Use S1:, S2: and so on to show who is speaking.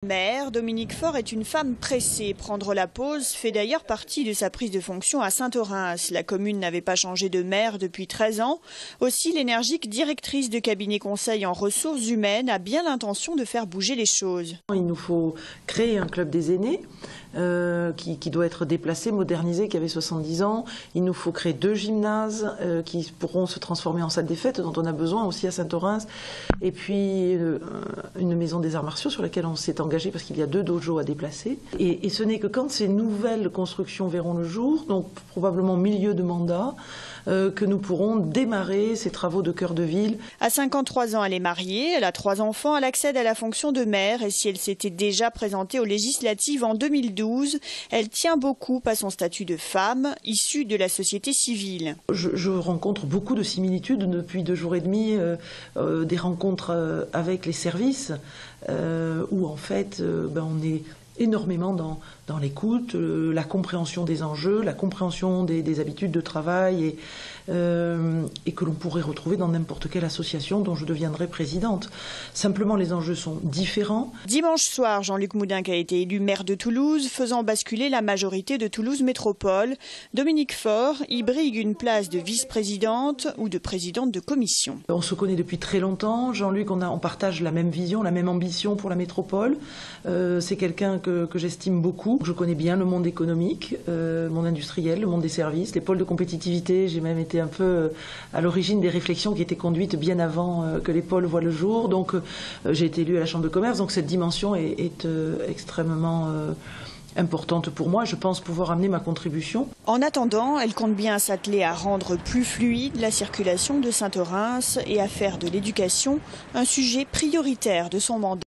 S1: Maire, Dominique Faure est une femme pressée. Prendre la pause fait d'ailleurs partie de sa prise de fonction à Saint-Orens. La commune n'avait pas changé de maire depuis 13 ans. Aussi, l'énergique directrice de cabinet conseil en ressources humaines a bien l'intention de faire bouger les choses.
S2: Il nous faut créer un club des aînés qui doit être déplacé, modernisé, qui avait 70 ans. Il nous faut créer 2 gymnases qui pourront se transformer en salle des fêtes, dont on a besoin aussi à Saint-Orens. Et puis une maison des arts martiaux sur laquelle on s'est engagé parce qu'il y a 2 dojos à déplacer. Et ce n'est que quand ces nouvelles constructions verront le jour, donc probablement milieu de mandat, que nous pourrons démarrer ces travaux de cœur de ville.
S1: À 53 ans, elle est mariée, elle a 3 enfants, elle accède à la fonction de maire et si elle s'était déjà présentée aux législatives en 2012, elle tient beaucoup à son statut de femme, issue de la société civile.
S2: Je rencontre beaucoup de similitudes depuis 2 jours et demi, des rencontres avec les services, où en fait on est énormément dans l'écoute, la compréhension des enjeux, la compréhension des habitudes de travail et que l'on pourrait retrouver dans n'importe quelle association dont je deviendrai présidente. Simplement, les enjeux sont différents.
S1: Dimanche soir, Jean-Luc Moudinque a été élu maire de Toulouse, faisant basculer la majorité de Toulouse Métropole. Dominique Faure y brigue une place de vice-présidente ou de présidente de commission.
S2: On se connaît depuis très longtemps. Jean-Luc, on partage la même vision, la même ambition pour la métropole. C'est quelqu'un que j'estime beaucoup. Je connais bien le monde économique, le monde industriel, le monde des services, les pôles de compétitivité. J'ai même été un peu à l'origine des réflexions qui étaient conduites bien avant que les pôles voient le jour. Donc j'ai été élue à la Chambre de commerce, donc cette dimension est extrêmement importante pour moi. Je pense pouvoir amener ma contribution.
S1: En attendant, elle compte bien s'atteler à rendre plus fluide la circulation de Saint-Orens et à faire de l'éducation un sujet prioritaire de son mandat.